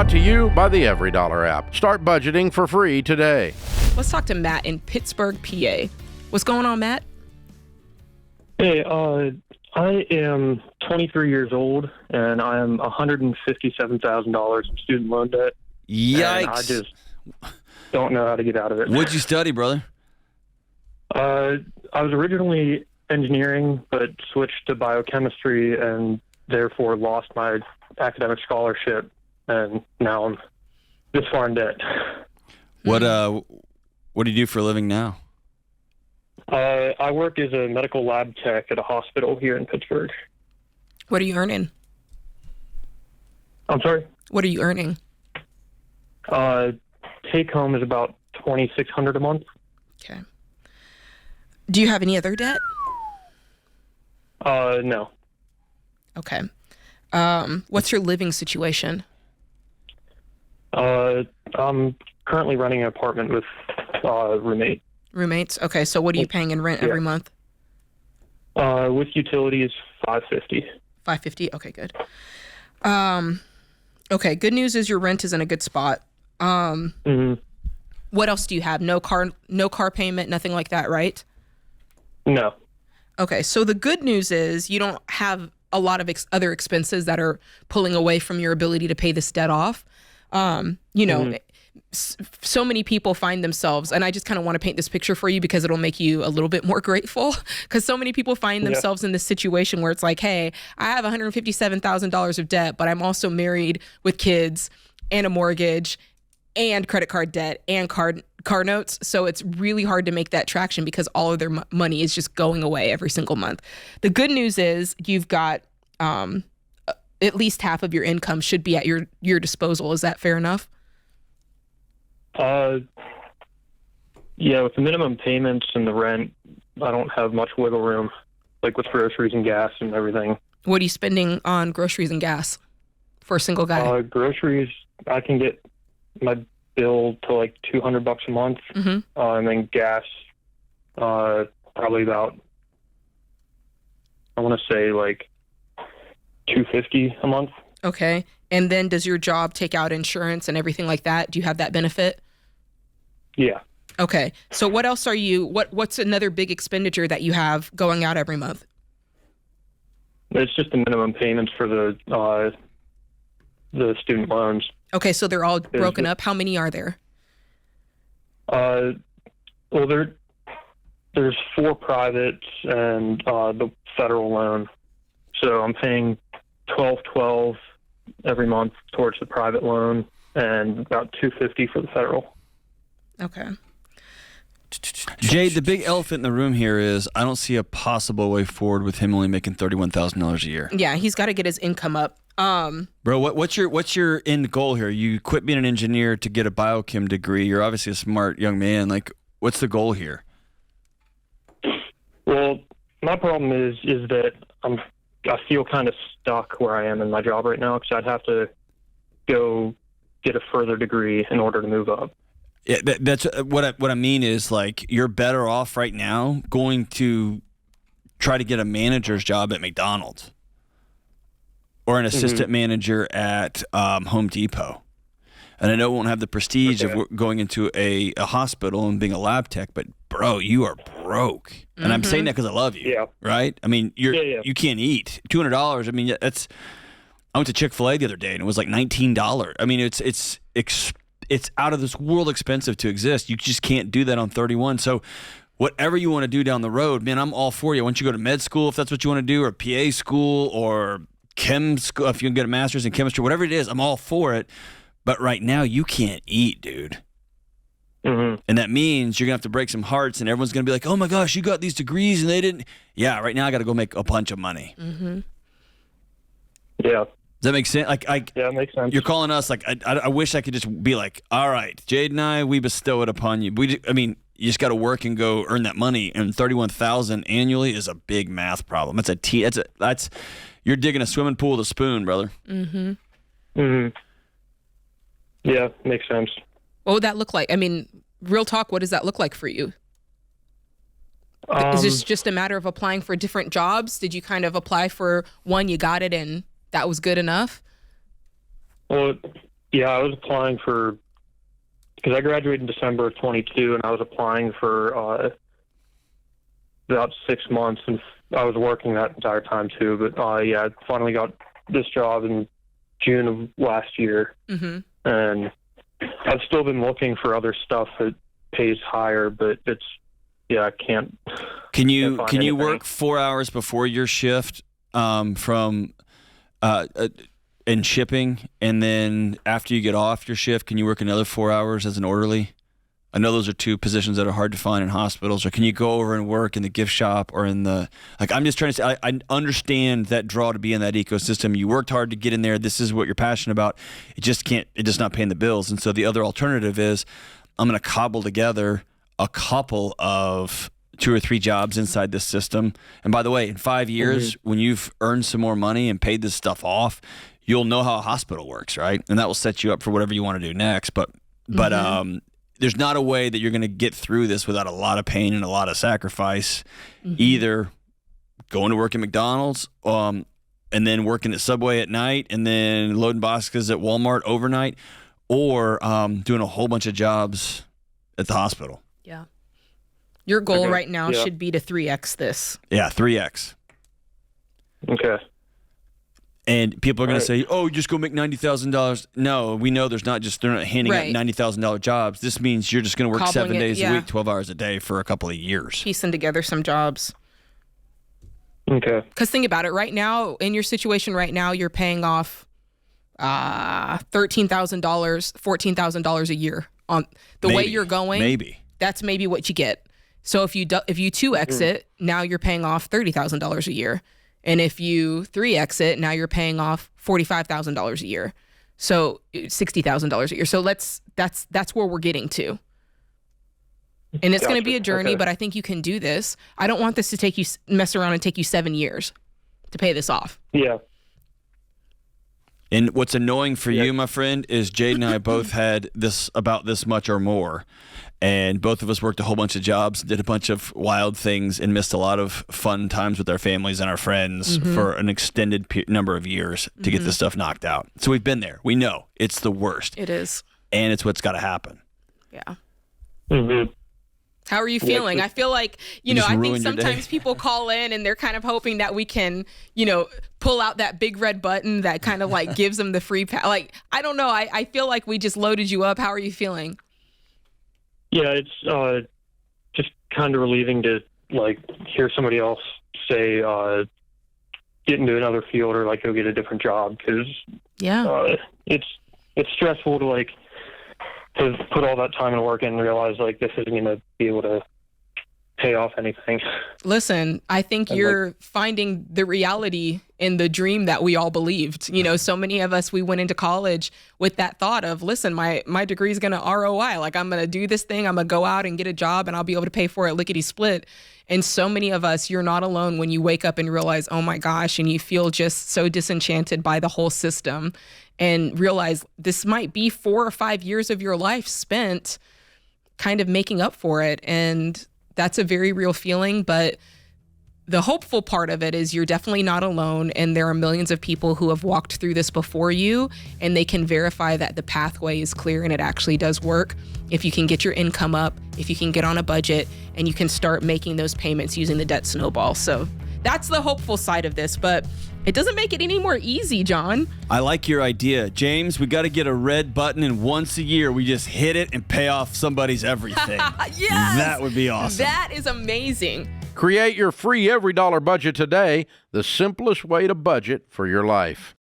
Brought to you by the Every Dollar app. Start budgeting for free today. Let's talk to Matt in Pittsburgh, PA. What's going on, Matt? Hey, I am 23 years old, and I am $157,000 in student loan debt. Yikes. And I just don't know how to get out of it. What'd you study, brother? I was originally engineering, but switched to biochemistry and therefore lost my academic scholarship, and now I'm this far in debt. What do you do for a living now? I work as a medical lab tech at a hospital here in Pittsburgh. What are you earning? I'm sorry? What are you earning? Take home is about $2,600 a month. Okay. Do you have any other debt? No. Okay. What's your living situation? I'm currently renting an apartment with roommate. Roommates? Okay, so what are you paying in rent every month? With utilities, $550. $550? Okay, good. Okay, good news is your rent is in a good spot. What else do you have? No car payment, nothing like that, right? No. Okay, so the good news is you don't have a lot of other expenses that are pulling away from your ability to pay this debt off. So many people find themselves, and I just kind of want to paint this picture for you because it'll make you a little bit more grateful, because so many people find themselves in this situation where it's like, hey, I have $157,000 of debt, but I'm also married with kids and a mortgage and credit card debt and car notes. So it's really hard to make that traction because all of their money is just going away every single month. The good news is you've got at least half of your income should be at your disposal. Is that fair enough? Yeah, with the minimum payments and the rent, I don't have much wiggle room, like with groceries and gas and everything. What are you spending on groceries and gas for a single guy? Groceries, I can get my bill to like $200 a month, and then gas, probably about, I want to say like $250 a month. Okay. And then does your job take out insurance and everything like that? Do you have that benefit? Yeah. Okay. So what else are you, what's another big expenditure that you have going out every month? It's just the minimum payments for the student loans. Okay. So they're all broken up. How many are there? Well, there's 4 privates and the federal loan. So I'm paying $1,212 every month towards the private loan and about $250 for the federal. Okay. Jade, the big elephant in the room here is I don't see a possible way forward with him only making $31,000 a year. Yeah, he's got to get his income up. Bro, what's your end goal here? You quit being an engineer to get a biochem degree. You're obviously a smart young man. Like, what's the goal here? Well, my problem is that I feel kind of stuck where I am in my job right now because I'd have to go get a further degree in order to move up. Yeah, that's what I mean is, like, you're better off right now going to try to get a manager's job at McDonald's or an assistant manager at Home Depot. And I know it won't have the prestige of going into a hospital and being a lab tech, but bro, you are broke. And I'm saying that because I love you, right? I mean, you can't eat $200. I mean, I went to Chick-fil-A the other day and it was like $19. I mean, it's out of this world expensive to exist. You just can't do that on 31. So whatever you want to do down the road, man, I'm all for you. Once you go to med school, if that's what you want to do, or PA school, or chem school, if you can get a master's in chemistry, whatever it is, I'm all for it. But right now, you can't eat, dude. And that means you're going to have to break some hearts, and everyone's going to be like, oh my gosh, you got these degrees and they didn't. Yeah, right now I got to go make a bunch of money. Yeah. Does that make sense? Yeah, it makes sense. You're calling us, like, I wish I could just be like, all right, Jade and I, we bestow it upon you. You just got to work and go earn that money, and $31,000 annually is a big math problem. You're digging a swimming pool with a spoon, brother. Yeah, makes sense. What would that look like? I mean, real talk, what does that look like for you? Is this just a matter of applying for different jobs? Did you kind of apply for one, you got it, and that was good enough? Well, Yeah, I was applying for, because I graduated in December of 22, and I was applying for about 6 months, and I was working that entire time too. But yeah, I finally got this job in June of last year, and I've still been looking for other stuff that pays higher, but it's, yeah, I can't. Can you work 4 hours before your shift from in shipping, and then after you get off your shift, can you work another 4 hours as an orderly? I know those are two positions that are hard to find in hospitals. Or can you go over and work in the gift shop or in the, like, I'm just trying to say, I understand that draw to be in that ecosystem. You worked hard to get in there. This is what you're passionate about. It's just not paying the bills. And so the other alternative is I'm going to cobble together a couple of 2 or 3 jobs inside this system. And by the way, in 5 years, when you've earned some more money and paid this stuff off, you'll know how a hospital works, right? And that will set you up for whatever you want to do next. But there's not a way that you're going to get through this without a lot of pain and a lot of sacrifice. Either going to work at McDonald's and then working at Subway at night and then loading boxes at Walmart overnight, or doing a whole bunch of jobs at the hospital. Yeah. Your goal right now should be to 3X this. Yeah, 3X. Okay. And people are going to say, "Oh, just go make $90,000." No, we know they're not handing out $90,000 jobs. This means you're just going to work 7 days a week, 12 hours a day for a couple of years. Piecing together some jobs. Okay. Because think about it. Right now, in your situation right now, you're paying off $13,000, $14,000 a year on the way you're going. Maybe. That's maybe what you get. So if you 2X it, now you're paying off $30,000 a year. And if you 3X it, now you're paying off $45,000 a year. So $60,000 a year. So that's where we're getting to. And it's going to be a journey, but I think you can do this. I don't want this to mess around and take you 7 years to pay this off. Yeah. And what's annoying for you, my friend, is Jade and I both had about this much or more. And both of us worked a whole bunch of jobs, did a bunch of wild things, and missed a lot of fun times with our families and our friends for an extended number of years to get this stuff knocked out. So we've been there. We know it's the worst. It is. And it's what's got to happen. Yeah. Mm-hmm. How are you feeling? I feel like, I think sometimes people call in and they're kind of hoping that we can, pull out that big red button that kind of like gives them the free pass. Like, I don't know. I feel like we just loaded you up. How are you feeling? Yeah, it's just kind of relieving to like hear somebody else say get into another field or like go get a different job, because it's stressful to like to put all that time and work in and realize like this isn't going to be able to pay off anything. Listen, I think you're finding the reality in the dream that we all believed. So many of us, we went into college with that thought of, listen, my degree is going to ROI. Like, I'm going to do this thing. I'm going to go out and get a job and I'll be able to pay for it lickety split. And so many of us, you're not alone when you wake up and realize, oh my gosh, and you feel just so disenchanted by the whole system and realize this might be 4 or 5 years of your life spent kind of making up for it. And that's a very real feeling, but the hopeful part of it is you're definitely not alone, and there are millions of people who have walked through this before you, and they can verify that the pathway is clear and it actually does work if you can get your income up, if you can get on a budget, and you can start making those payments using the debt snowball. So that's the hopeful side of this, but it doesn't make it any more easy, John. I like your idea. James, we got to get a red button, and once a year we just hit it and pay off somebody's everything. Yes! That would be awesome. That is amazing. Create your free every dollar budget today, the simplest way to budget for your life.